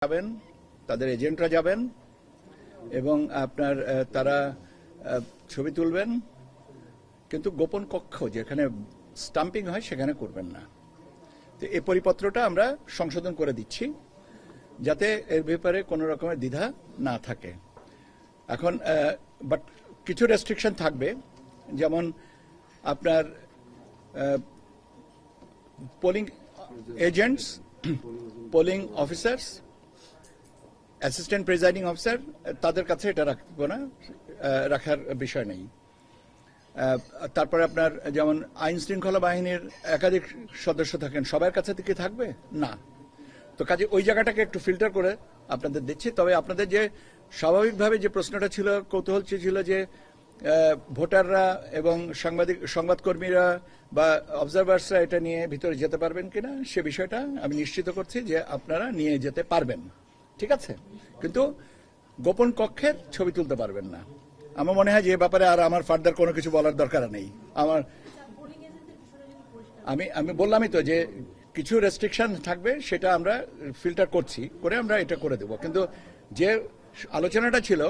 যাবেন, তাদের এজেন্টরা যাবেন এবং আপনার তারা ছবি তুলবেন, কিন্তু গোপন কক্ষ যেখানে স্টাম্পিং হয় সেখানে করবেন না। তো এই পরিপত্রটা আমরা সংশোধন করে দিচ্ছি যাতে এর ব্যাপারে কোনো রকমের দ্বিধা না থাকে। এখন বাট কিছু রেস্ট্রিকশন থাকবে, যেমন আপনার polling agents, polling officers, assistant presiding officer, তাদের কাছে এটা রাখবো না, রাখার বিষয় নেই। তারপরে আপনার যেমন আইন শৃঙ্খলা বাহিনীর একাধিক সদস্য থাকেন, সবার কাছে থেকে থাকবে না। তো কাজে ওই জায়গাটাকে একটু ফিল্টার করে আপনাদের দিচ্ছি। তবে আপনাদের যে স্বাভাবিকভাবে যে প্রশ্নটা ছিল, কৌতূহল ছিল যে ভোটাররা এবং সংবাদকর্মীরা বা অবজারভার্সরা এটা নিয়ে ভিতরে যেতে পারবেন কিনা, সে বিষয়টা আমি নিশ্চিত করছি যে আপনারা নিয়ে যেতে পারবেন, ঠিক আছে, কিন্তু গোপন কক্ষের ছবি তুলতে পারবেন না। আমার মনে হয় যে ব্যাপারে আর আমার ফার্দার কোনো কিছু বলার দরকার নেই। আমি বললামই তো যে কিছু রেস্ট্রিকশন থাকবে, সেটা আমরা ফিল্টার করছি, করে আমরা এটা করে দেব, কিন্তু যে আলোচনাটা ছিল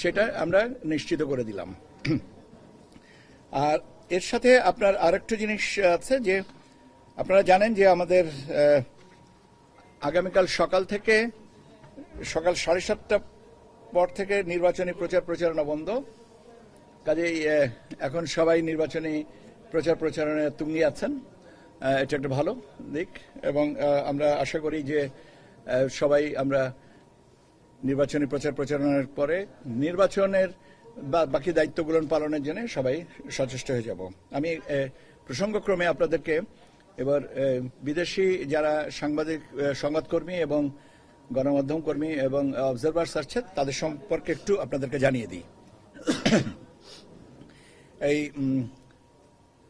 সেটা আমরা নিশ্চিত করে দিলাম। আর এর সাথে আপনার আরেকটা জিনিস আছে যে আপনারা জানেন যে আমাদের আগামীকাল সকাল 7:30 পর থেকে নির্বাচনী প্রচারণা বন্ধ। কাজেই এখন সবাই নির্বাচনী প্রচারণায় তুঙ্গে আছেন, এটা একটা ভালো দিক। এবং আমরা আশা করি যে সবাই আমরা নির্বাচনী প্রচারণার পরে নির্বাচনের বাকি দায়িত্বগুলো পালনের জন্য সবাই সচেষ্ট হয়ে যাব। আমি প্রসঙ্গক্রমে আপনাদেরকে এবার বিদেশি যারা সংবাদকর্মী এবং গণমাধ্যম কর্মী এবং অবজারভার্স আসছে তাদের সম্পর্কে একটু আপনাদেরকে জানিয়ে দিই। এই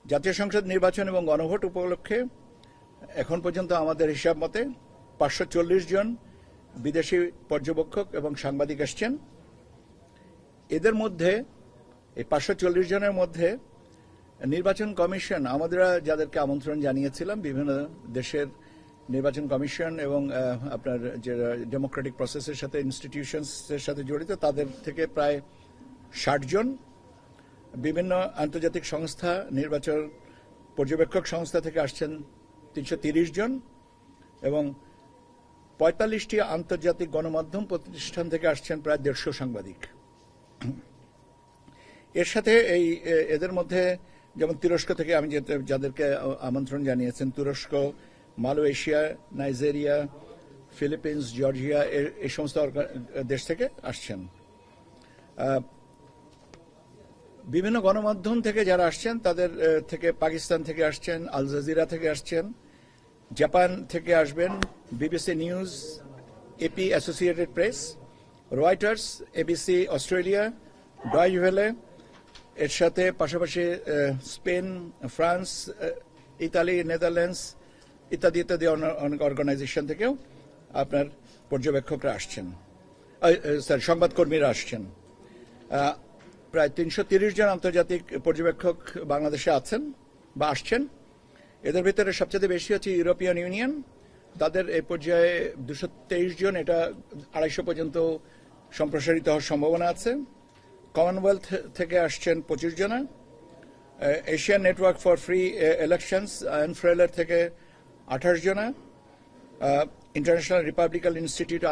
জাতীয় সংসদ নির্বাচন এবং গণভোট উপলক্ষে এখন পর্যন্ত আমাদের হিসাব মতে 540 জন বিদেশি পর্যবেক্ষক এবং সাংবাদিক আসছেন। এদের মধ্যে এই 540 জনের মধ্যে নির্বাচন কমিশন আমাদের যাদেরকে আমন্ত্রণ জানিয়েছিলাম, বিভিন্ন দেশের নির্বাচন কমিশন এবং আপনার যে ডেমোক্রেটিক প্রসেসের সাথে ইনস্টিটিউশনসের সাথে জড়িত, তাদের থেকে প্রায় 60 জন, বিভিন্ন আন্তর্জাতিক সংস্থা, নির্বাচন পর্যবেক্ষক সংস্থা থেকে আসছেন 330 জন এবং 45টি আন্তর্জাতিক গণমাধ্যম প্রতিষ্ঠান থেকে আসছেন প্রায় 150 সাংবাদিক। এর সাথে এদের মধ্যে যেমন তুরস্ক থেকে আমি যাদেরকে আমন্ত্রণ জানিয়েছেন, তুরস্ক, মালয়েশিয়া, নাইজেরিয়া, ফিলিপিন্স, জর্জিয়া, এই সমস্ত দেশ থেকে আসছেন। বিভিন্ন গণমাধ্যম থেকে যারা আসছেন তাদের থেকে পাকিস্তান থেকে আসছেন, আল জাজিরা থেকে আসছেন, জাপান থেকে আসবেন, BBC news, AP Associated Press, Reuters, ABC Australia, Deutsche Welle, এর সাথে পাশাপাশি স্পেন, ফ্রান্স, ইতালি, নেদারল্যান্ডস ইত্যাদি ইত্যাদি অনেক অর্গানাইজেশন থেকেও আপনার পর্যবেক্ষকরা আসছেন, সংবাদকর্মীরা আসছেন। প্রায় 330 জন আন্তর্জাতিক পর্যবেক্ষক বাংলাদেশে আছেন বা আসছেন। এদের ভিতরে সবচেয়ে বেশি হচ্ছে ইউরোপিয়ান ইউনিয়ন, তাদের এই পর্যায়ে 223 জন, এটা 250 পর্যন্ত সম্প্রসারিত হওয়ার সম্ভাবনা আছে। কমনওয়েলথ থেকে আসছেন 25 জনা, Asian network for free elections এনফ্রেলের থেকে 28 জনা, ইন্টারন্যাশনাল রিপাবলিকান ইনস্টিটিউট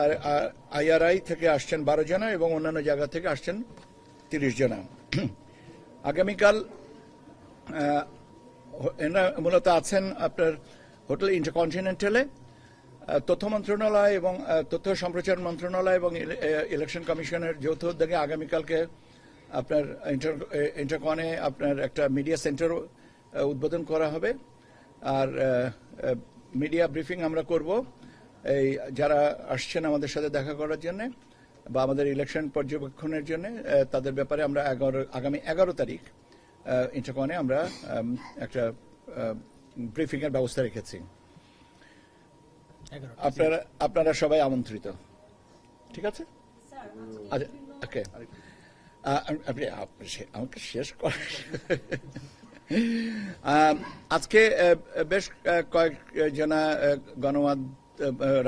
IRI থেকে আসছেন 12 জনা এবং অন্যান্য জায়গা থেকে আসছেন 30 জনা। আগামীকাল মূলত আছেন আপনার হোটেল ইন্টারকন্টিনেন্টালে। তথ্য মন্ত্রণালয় এবং তথ্য সম্প্রচার মন্ত্রণালয় এবং ইলেকশন কমিশনের যৌথ উদ্যোগে আগামীকালকে আপনার ইন্টারকনে আপনার একটা মিডিয়া সেন্টার উদ্বোধন করা হবে। আর মিডিয়া ব্রিফিং আমরা করব এই যারা আসছেন আমাদের সাথে দেখা করার জন্য বা আমাদের ইলেকশন পর্যবেক্ষণের জন্য, তাদের ব্যাপারে আমরা আগামী 11 তারিখ ইন্টারকনে আমরা একটা ব্রিফিং এর ব্যবস্থা রেখেছি। আপনারা সবাই আমন্ত্রিত, ঠিক আছে? আচ্ছা, ওকে, আমাকে শেষ কর। আজকে বেশ কয়েকজনা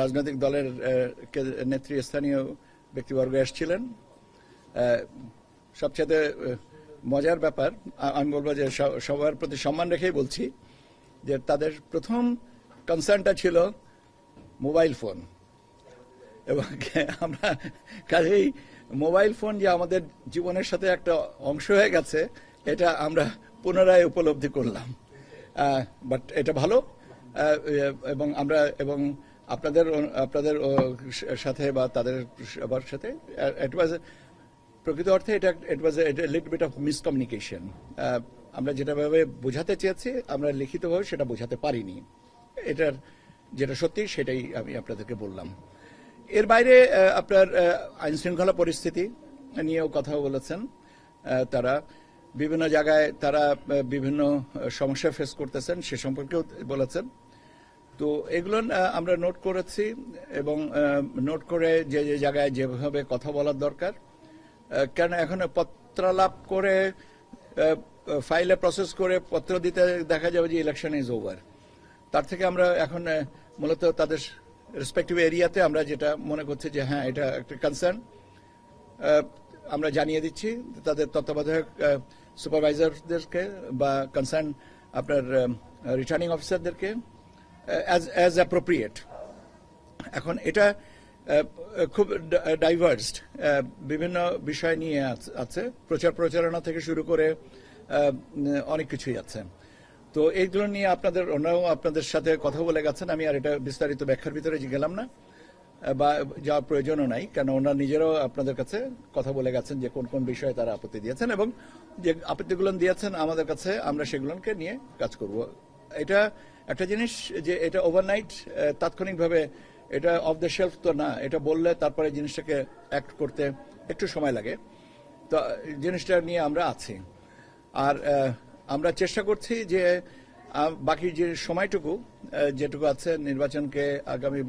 রাজনৈতিক দলের নেতৃস্থানীয় ব্যক্তিবর্গ এসেছিলেন। সবচেয়ে মজার ব্যাপার, আমি বলবো যে সবার প্রতি সম্মান রেখেই বলছি, যে তাদের প্রথম কনসার্নটা ছিল মোবাইল ফোন। এবং আমরা কাজেই মোবাইল ফোন যে আমাদের জীবনের সাথে একটা অংশ হয়ে গেছে, এটা আমরা পুনরায় উপলব্ধি করলাম। বাট এটা ভালো, এবং আমরা এবং আপনাদের সাথে বা তাদের সবার সাথে ইট ওয়াজ প্রকৃত অর্থে it was little bit of miscommunication. আমরা যেটাভাবে বোঝাতে চেয়েছি, আমরা লিখিতভাবে সেটা বোঝাতে পারিনি। এটার যেটা সত্যি সেটাই আমি আপনাদেরকে বললাম। এর বাইরে আপনার আইন শৃঙ্খলা পরিস্থিতি নিয়েও কথা বলেছেন। তারা বিভিন্ন জায়গায় তারা বিভিন্ন সমস্যা ফেস করতেছেন, সে সম্পর্কেও বলেছেন। তো এগুলো আমরা নোট করেছি, এবং নোট করে যে যে জায়গায় যেভাবে কথা বলার দরকার, কেন এখন পত্রালাপ করে ফাইলে প্রসেস করে পত্র দিতে দেখা যাবে যে ইলেকশন ইজ ওভার। তার থেকে আমরা এখন মূলত তাদের রেসপেক্টিভ এরিয়াতে আমরা যেটা মনে করছি যে হ্যাঁ এটা একটা কনসার্ন, আমরা জানিয়ে দিচ্ছি তাদের তত্ত্বাবধায়ক সুপারভাইজারদেরকে বা কনসার্ন আপনার রিটার্নিং অফিসারদেরকে অ্যাজ অ্যাপ্রোপ্রিয়েট। এখন এটা খুব ডাইভার্সড, বিভিন্ন বিষয় নিয়ে আছে, প্রচারণা থেকে শুরু করে অনেক কিছুই আছে। তো এইগুলো নিয়ে ওনারাও আপনাদের সাথে কথা বলে গেছেন। আমি আর এটা বিস্তারিত ব্যাখ্যার ভিতরে গেলাম না, বা যাওয়ার প্রয়োজনও নাই, কারণ ওনারা নিজেরাও আপনাদের কাছে কথা বলে গেছেন যে কোন কোন বিষয়ে তারা আপত্তি দিয়েছেন, এবং যে আপত্তিগুলো দিয়েছেন আমাদের কাছে, আমরা সেগুলোকে নিয়ে কাজ করব। এটা একটা জিনিস যে এটা ওভারনাইট তাৎক্ষণিকভাবে এটা অফ দ্য শেলফ তো না, এটা বললে তারপরে জিনিসটাকে অ্যাক্ট করতে একটু সময় লাগে। তো জিনিসটা নিয়ে আমরা আছি, আর আমরা চেষ্টা করছি যে বাকি যে সময়টুকু যেটুকু আছে নির্বাচনকে আগামী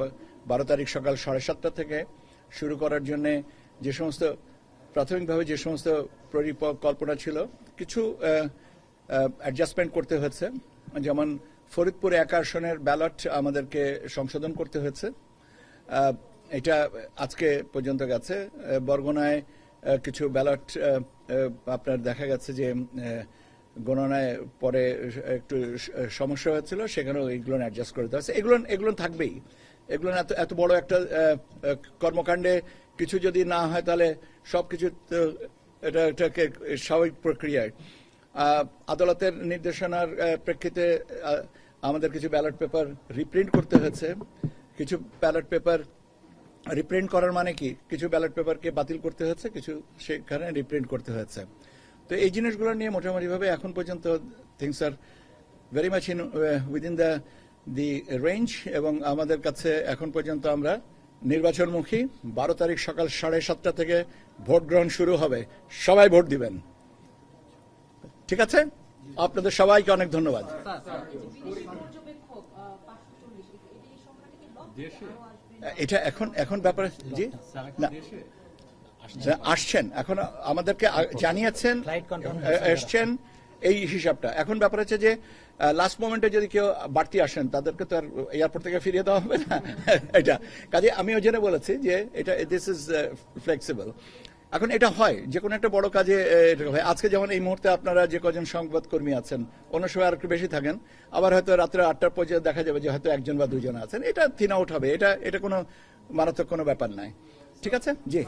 12 তারিখ সকাল 7:30 থেকে শুরু করার জন্য যে সমস্ত প্রাথমিকভাবে যে সমস্ত পরিকল্পনা ছিল, কিছু অ্যাডজাস্টমেন্ট করতে হয়েছে। যেমন ফরিদপুর 1 আসনের ব্যালট আমাদেরকে সংশোধন করতে হয়েছে, এটা আজকে পর্যন্ত গেছে। বরগুনায় কিছু ব্যালট আপনার দেখা গেছে যে গণনায় পরে একটু সমস্যা হয়েছিল, সেখানেও এগুলো অ্যাডজাস্ট করে দেওয়া হয়েছে। এগুলো থাকবেই। এগুলো এত বড় একটা কর্মকাণ্ডে কিছু যদি না হয় তাহলে সবকিছু এটাকে স্বাভাবিক প্রক্রিয়ায় আদালতের নির্দেশনার প্রেক্ষিতে আমাদের কিছু ব্যালট পেপার রিপ্রিন্ট করতে হয়েছে। কিছু ব্যালট পেপার রিপ্রিন্ট করার মানে কি, কিছু ব্যালট পেপারকে বাতিল করতে হয়েছে, কিছু সেখানে রিপ্রিন্ট করতে হয়েছে। তো এই জিনিসগুলো নিয়ে মোটামুটিভাবে এখন পর্যন্ত things are very much within the range, এবং আমাদের কাছে এখন পর্যন্ত আমরা নির্বাচনমুখী। 12 তারিখ সকাল 7:30 থেকে ভোট গ্রহণ শুরু হবে, সবাই ভোট দিবেন। ঠিক আছে, আপনাদের সবাইকে অনেক ধন্যবাদ। এটা এখন ব্যাপার জি না আসছেন, এখন আমাদেরকে জানিয়েছেন এসছেন এই হিসাবটা। এখন ব্যাপার হচ্ছে যে লাস্ট মোমেন্টে যদি কেউ বাড়তি আসেন তাদেরকে তো আর এয়ারপোর্ট থেকে ফিরিয়ে দেওয়া হবে না। এটা কাজে আমিও জেনে বলেছি যে এটা দিস ইজ ফ্লেক্সিবল। এখন এটা হয় যে কোনো একটা বড় কাজে হয়। আজকে যেমন এই মুহূর্তে আপনারা যে কজন সংবাদকর্মী আছেন, অন্য সময় আর একটু বেশি থাকেন, আবার হয়তো রাত্রে 8টার পর্যন্ত দেখা যাবে যে হয়তো 1 বা 2 আছেন। এটা থিন আউট হবে, এটা কোনো মারাত্মক কোনো ব্যাপার নাই। ঠিক আছে জি।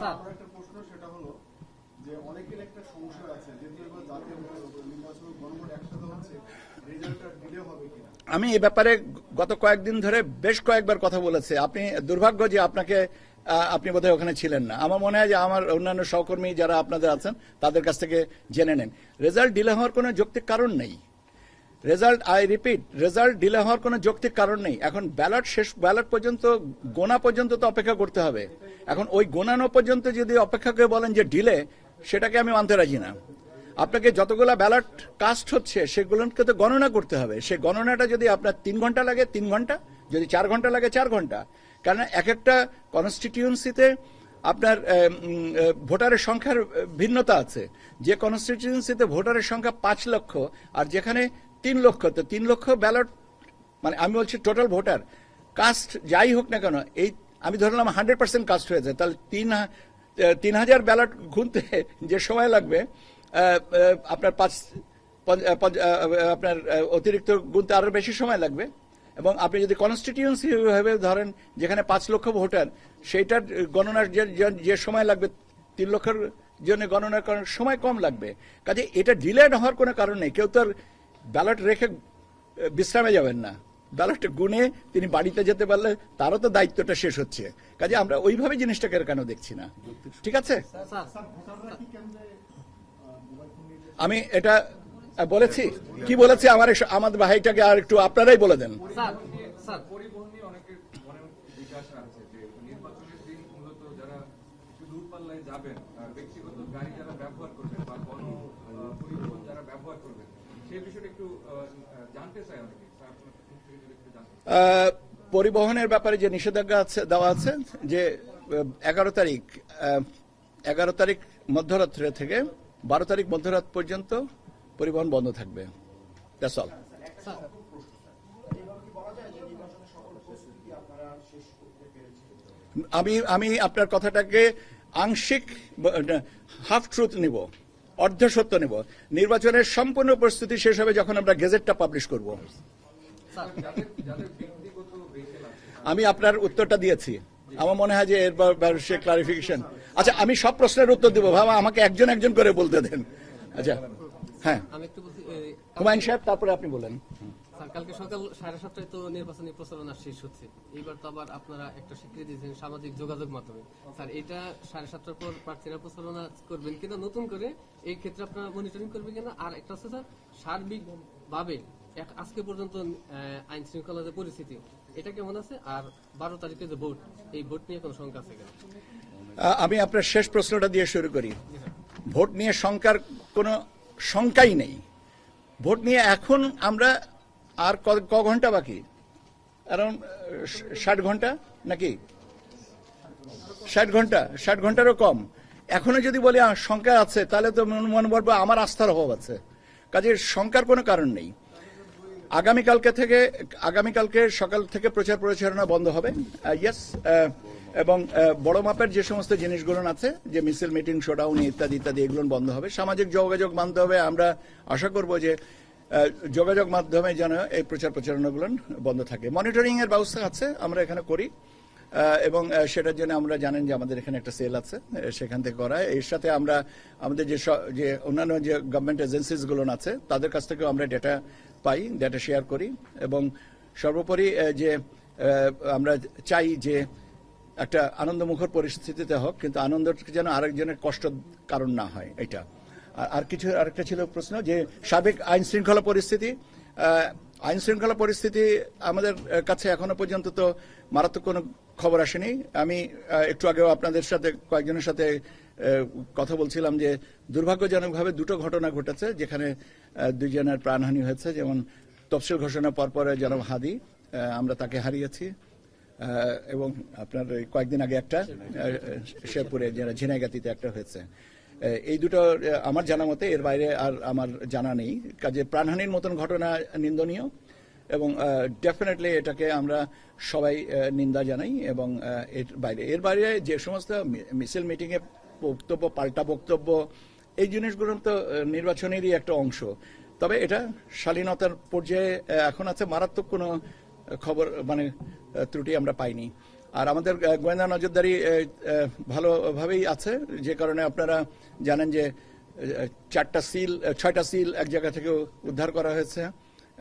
আমি এই ব্যাপারে গত কয়েকদিন ধরে বেশ কয়েকবার কথা বলেছি। আপনি দুর্ভাগ্য যে আপনি বোধহয় ওখানে ছিলেন না। আমার মনে হয় যে আমার অন্যান্য সহকর্মী যারা আপনাদের আছেন তাদের কাছ থেকে জেনে নেন। রেজাল্ট ডিলে হওয়ার কোনো যৌক্তিক কারণ নেই। রেজাল্ট ডিলে হওয়ার কোনো যৌক্তিক কারণ নেই। এখন ব্যালট পর্যন্ত গোনা পর্যন্ত তো অপেক্ষা করতে হবে। এখন ওই গোনানো পর্যন্ত যদি অপেক্ষা করে বলেন যে ডিলে, সেটাকে আমি মানতে রাজি না। আপনাকে যতগুলা ব্যালট কাস্ট হচ্ছে সেগুলোকে তো গণনা করতে হবে। সেই গণনাটা যদি আপনার 3 ঘন্টা লাগে 3 ঘন্টা, যদি 4 ঘন্টা লাগে 4 ঘন্টা। কারণ এক একটা কনস্টিটিউয়েন্সিতে আপনার ভোটারের সংখ্যার ভিন্নতা আছে। যে কনস্টিটিউয়েন্সিতে ভোটারের সংখ্যা 5 লক্ষ আর যেখানে 3 লক্ষ, তো 3 লক্ষ ব্যালট, মানে আমি বলছি টোটাল ভোটার, কাস্ট যাই হোক না কেন, এই আমি ধরলাম 100% কাস্ট হয়েছে, তাহলে 3,000 ব্যালট গুনতে যে সময় লাগবে, আপনার আপনার অতিরিক্ত গুনতে আরো বেশি সময় লাগবে। এবং আপনি যদি কনস্টিটিউয়েন্সি ভাবে ধরেন যেখানে 5 লক্ষ ভোটার, সেইটার গণনার যে সময় লাগবে 3 লক্ষের জন্য গণনা করার সময় কম লাগবে। কাজে এটা ডিলেড হওয়ার কোনো কারণ নেই। কেউ তো আর ব্যালট রেখে বিশ্রামে যাবেন না, ব্যালটে গুনে তিনি বাড়িতে যেতে পারলে তারও তো দায়িত্বটা শেষ হচ্ছে। কাজে আমরা ওইভাবে জিনিসটাকে কেন দেখছি না? ঠিক আছে, আমি এটা বলেছি, কি বলেছি আমার ভাইটাকে আর একটু আপনারাই বলে দেন। পরিবহন নিয়ে অনেকের মনে জিজ্ঞাসা আছে যে নির্বাচনের দিন মূলত যারা একটু দূরপাল্লায় যাবেন, ব্যক্তিগত গাড়ি যারা ব্যবহার করবেন বা গণ পরিবহন যারা ব্যবহার করবেন, সেই বিষয়টা একটু জানতে চাই অনেকে। পরিবহনের ব্যাপারে যে নিষেধাজ্ঞা দেওয়া আছে যে 11 তারিখ মধ্যরাত্রে থেকে 12 তারিখ মধ্যরাত পর্যন্ত পরিবহন বন্ধ থাকবে। That's all. আমি আপনার কথাটাকে আংশিক হাফ ট্রুথ নিব, অর্ধ সত্য নিব। নির্বাচনের সম্পূর্ণ প্রস্তুতি শেষ হবে যখন আমরা গেজেটটা পাবলিশ করব। আমি আপনার উত্তরটা দিয়েছি, আমার মনে হয় যে এরপর সে ক্লারিফিকেশন। আচ্ছা, আমি সব প্রশ্নের উত্তর দিব, ভাবা আমাকে একজন একজন করে বলতে দেন। আচ্ছা, হ্যাঁ, আমি একটু বলছি, হুমায়ুন সাহেব, তারপরে আপনি বলেন। স্যার, কালকে সকাল 7:30টায় তো নির্বাচনী প্রচারণা শেষ হচ্ছে। এইবার তো আবার আপনারা একটা স্বীকৃতি দিয়েছেন সামাজিক যোগাযোগ মাধ্যমে। স্যার, এটা 7:30টার পর প্রার্থীরা প্রচারণা করবেন কিনা নতুন করে, এই ক্ষেত্রে আপনারা মনিটরিং করবেন কিনা? আর একটা হচ্ছে স্যার, সার্বিক ভাবে আজকে পর্যন্ত আইন শৃঙ্খলার যে পরিস্থিতি এটা কেমন আছে? আর 12 তারিখে যে ভোট, এই ভোট নিয়ে কোনো শঙ্কা আছে কিনা? আমি আপনার শেষ প্রশ্নটা দিয়ে শুরু করি। ভোট নিয়ে শঙ্কার কোনো শঙ্কাই নেই। ভোট নিয়ে এখন আমরা আর ক ঘন্টা বাকি? অ্যারাউন্ড 60 ঘন্টা নাকি? 60 ঘন্টারও কম। এখনো যদি বলি শঙ্কা আছে, তাহলে তো মনে বলবো আমার আস্থার অভাব আছে। কাজে শঙ্কার কোনো কারণ নেই। আগামীকালকে সকাল থেকে প্রচারণা বন্ধ হবে। ইয়েস, এবং বড় মাপের যে সমস্ত জিনিসগুলো আছে, যে মিছিল, মিটিং, শোডাউন ইত্যাদি ইত্যাদি, এগুলো বন্ধ হবে। সামাজিক যোগাযোগ মাধ্যমে আমরা আশা করব যে যোগাযোগ মাধ্যমে যেন এই প্রচারণাগুলো বন্ধ থাকে। মনিটরিং এর ব্যবস্থা আছে, আমরা এখানে করি, এবং সেটার জন্য আমরা জানেন যে আমাদের এখানে একটা সেল আছে, সেখান থেকে করা। এর সাথে আমরা আমাদের যে অন্যান্য যে গভর্নমেন্ট এজেন্সিস গুলো আছে তাদের কাছ থেকেও আমরা ডেটা পাই, ডেটা শেয়ার করি। এবং সর্বোপরি যে আমরা চাই যে একটা আনন্দমুখর পরিস্থিতিতে হোক, কিন্তু আনন্দটা যেন আরেকজনের কষ্ট কারণ না হয়। এটা আরেকটা ছিল প্রশ্ন যে সাবেক আইন শৃঙ্খলা পরিস্থিতি আমাদের কাছে এখনো পর্যন্ত তো মারাত্মক কোনো খবর আসেনি। আমি একটু আগেও আপনাদের সাথে কয়েকজনের সাথে কথা বলছিলাম যে দুর্ভাগ্যজনকভাবে 2টো ঘটনা ঘটেছে যেখানে 2 জনের প্রাণহানি হয়েছে। যেমন তফসিল ঘোষণার পরপরে জনাব হাদি, আমরা তাকে হারিয়েছি, এবং আপনার কয়েকদিন আগে একটা শেরপুরে ঝিনাইগাতিতে একটা হয়েছে। এই দুটো আমার জানা মতে, এর বাইরে আর আমার জানা নেই। কাজে প্রাণহানির মতন ঘটনা নিন্দনীয়, এবং ডেফিনেটলি এটাকে আমরা সবাই নিন্দা জানাই। এবং এর বাইরে যে সমস্ত মিছিল, মিটিংয়ে বক্তব্য, পাল্টা বক্তব্য, এই জিনিসগুলো তো নির্বাচনেরই একটা অংশ। তবে এটা শালীনতার পর্যায়ে এখন আছে, মারাত্মক কোনো খবর ত্রুটি আমরা পাইনি। আর আমাদের গোয়েন্দা নজরদারি ভালোভাবেই আছে, যে কারণে আপনারা জানেন যে 6টা সিল এক জায়গা থেকে উদ্ধার করা হয়েছে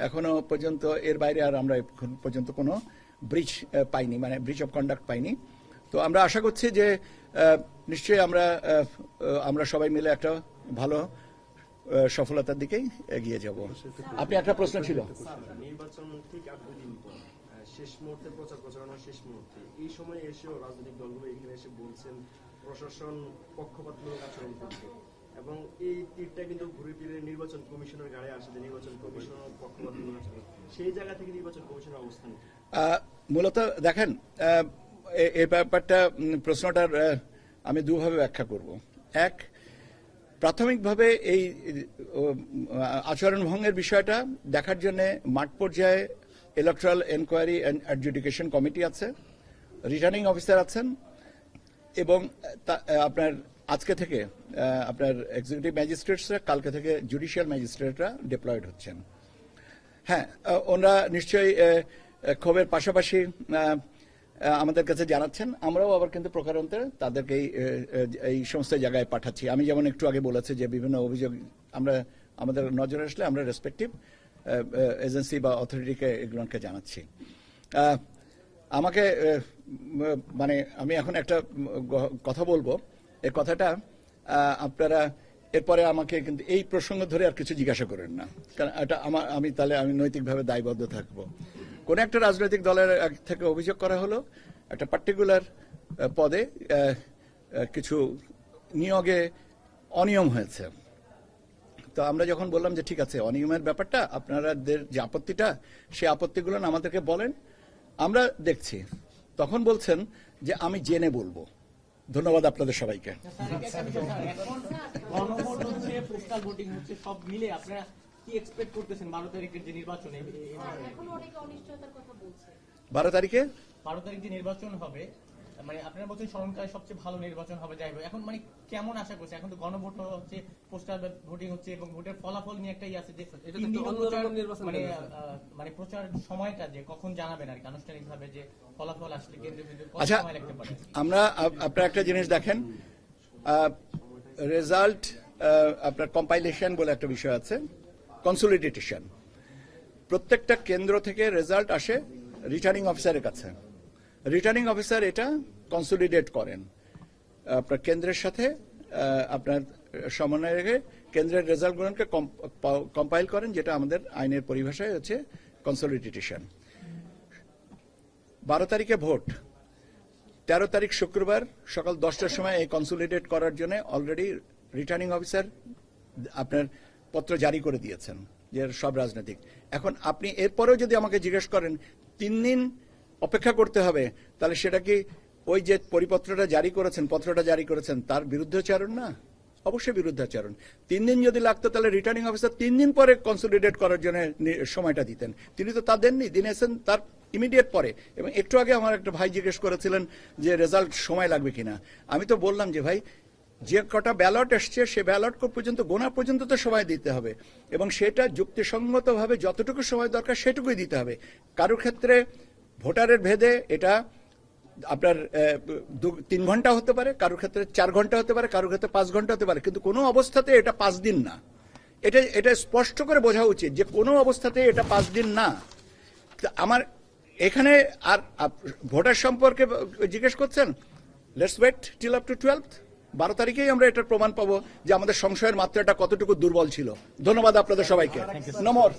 এখনো পর্যন্ত। এর বাইরে আর আমরা এখন পর্যন্ত কোনো ব্রিচ পাইনি, ব্রিচ অফ কন্ডাক্ট পাইনি। তো আমরা আশা করছি যে নিশ্চয়ই আমরা সবাই মিলে একটা ভালো সফলতার দিকেই এগিয়ে যাব। আপনি একটা প্রশ্ন ছিল। নির্বাচন ঠিক আর 2 দিন পর, শেষ মুহূর্তে প্রচারণা শেষ মুহূর্তে, এই সময় এসেও রাজনৈতিক দলগুলো এখানে এসে বলছেন প্রশাসন পক্ষপাতমূলক আচরণ করছে, এবং এই তীরটা কিন্তু ঘুরে ফিরে নির্বাচন কমিশনের গাড়ে আসে যে নির্বাচন কমিশনের পক্ষপাতমূলক আচরণ। সেই জায়গা থেকে নির্বাচন কমিশনের অবস্থান মূলত দেখেন, এই ব্যাপারটা, প্রশ্নটার আমি দুভাবে ব্যাখ্যা করব। এক, প্রাথমিকভাবে এই আচরণ ভঙ্গের বিষয়টা দেখার জন্য মাঠ পর্যায়ে electoral enquiry and adjudication committee আছে, রিটার্নিং অফিসার আছেন, এবং আপনার আজকে থেকে আপনার এক্সিকিউটিভ ম্যাজিস্ট্রেটসরা, কালকে থেকে জুডিশিয়াল ম্যাজিস্ট্রেটরা ডিপ্লয়েড হচ্ছেন। হ্যাঁ, ওনারা নিশ্চয়ই ক্ষোভের পাশাপাশি আমাদের কাছে জানাচ্ছেন, আমরাও আবার কিন্তু প্রকারান্তে তাদেরকে এই সমস্ত জায়গায় পাঠাচ্ছি। আমি যেমন একটু আগে বলেছি যে বিভিন্ন অভিযোগ আমরা আমাদের নজরে আসলে আমরা রেসপেক্টিভ এজেন্সি বা অথরিটিকে এগুলোকে জানাচ্ছি। আমাকে মানে আমি এখন একটা কথা বলবো, এই কথাটা আপনারা এরপরে আমাকে কিন্তু এই প্রসঙ্গ ধরে আর কিছু জিজ্ঞাসা করেন না, কারণ এটা আমি নৈতিকভাবে দায়বদ্ধ থাকবো। কোন একটা রাজনৈতিক দলের থেকে অভিযোগ করা হলো একটা পার্টিকুলার পদে কিছু নিয়োগে অনিয়ম হয়েছে। তো আমরা যখন বললাম যে ঠিক আছে, অনিয়মের ব্যাপারটা আপনাদের যে আপত্তিটা, সেই আপত্তিগুলো আমাদেরকে বলেন, আমরা দেখছি। তখন বলছেন যে আমি জেনে বলবো। ধন্যবাদ আপনাদের সবাইকে। গণভোট হচ্ছে, পোস্টাল ভোটিং হচ্ছে, সব মিলে আপনারা কি এক্সপেক্ট করতেছেন 12 তারিখের যে নির্বাচনে? এখন অনেকে অনিশ্চয়তার কথা বলছে। 12 তারিখে 12 তারিখ যে নির্বাচন হবে, মানে আপনারা বলছেন স্মরণকালে সবচেয়ে ভালো নির্বাচন হবে, যাই হোক, এখন মানে কেমন আশা করছে? এখন তো গণভোট হচ্ছে, পোস্টাল ভোটিং হচ্ছে, এবং ভোটের ফলাফল নিয়ে একটা আছে যে এটা তো অন্যরকম নির্বাচন মানে হবে। মানে প্রচার সময়টা যে কখন জানাবেন আর কি আনুষ্ঠানিকভাবে, যে ফলাফল আসলে কেন্দ্রীয় বিন্দু কত আচ্ছা, সময় লাগতে পারে? আপনারা একটা জিনিস দেখেন, রেজাল্ট আপনার কম্পাইলেশন বলে একটা বিষয় আছে, কনসোলিডেটেশন। প্রত্যেকটা কেন্দ্র থেকে রেজাল্ট আসে রিটার্নিং অফিসারের কাছে। রিটার্নিং অফিসার এটা কনসোলিডেট করেন আপনার কেন্দ্রের সাথে, আপনার সমন্বয় রেখে কেন্দ্রের রেজাল্টগুলোকে কম্পাইল করেন, যেটা আমাদের আইনের পরিভাষায় হচ্ছে কনসোলিডেটেশন। 12 তারিখে ভোট, 13 তারিখ শুক্রবার সকাল 10টার সময় এই কনসোলিডেট করার জন্য অলরেডি রিটার্নিং অফিসার আপনার পত্র জারি করে দিয়েছেন যে সব রাজনৈতিক। এখন আপনি এরপরেও যদি আমাকে জিজ্ঞেস করেন 3 দিন অপেক্ষা করতে হবে, তাহলে সেটা কি ওই যে পত্রটা জারি করেছেন তার বিরুদ্ধাচরণ না? অবশ্যই বিরুদ্ধাচরণ। 3 দিন যদি লাগতো তাহলে রিটার্নিং অফিসার 3 দিন পরে কনসোলিডেট করার জন্য সময়টা দিতেন। তিনি তো তা দেননি, দিনেছেন তার ইমিডিয়েট পরে। এবং একটু আগে আমার একটা ভাই জিজ্ঞেস করেছিলেন যে রেজাল্ট সময় লাগবে কিনা। আমি তো বললাম যে ভাই, যে কটা ব্যালট এসছে সে ব্যালট পর্যন্ত গোনা পর্যন্ত তো সময় দিতে হবে, এবং সেটা যুক্তিসঙ্গতভাবে যতটুকু সময় দরকার সেটুকুই দিতে হবে। কারোর ক্ষেত্রে ভোটারের ভেদে এটা আপনার 3 ঘন্টা হতে পারে, কারোর ক্ষেত্রে 4 ঘন্টা হতে পারে, কারোর ক্ষেত্রে 5 ঘন্টা হতে পারে, কিন্তু কোনো অবস্থাতে এটা 5 দিন না। এটা স্পষ্ট করে বোঝা উচিত যে কোনো অবস্থাতে এটা 5 দিন না। আমার এখানে আর ভোটার সম্পর্কে জিজ্ঞেস করছেন, let's wait till up to 12th। 12 তারিখেই আমরা এটার প্রমাণ পাবো যে আমাদের সংশয়ের মাত্রাটা কতটুকু দুর্বল ছিল। ধন্যবাদ আপনাদের সবাইকে। নমর।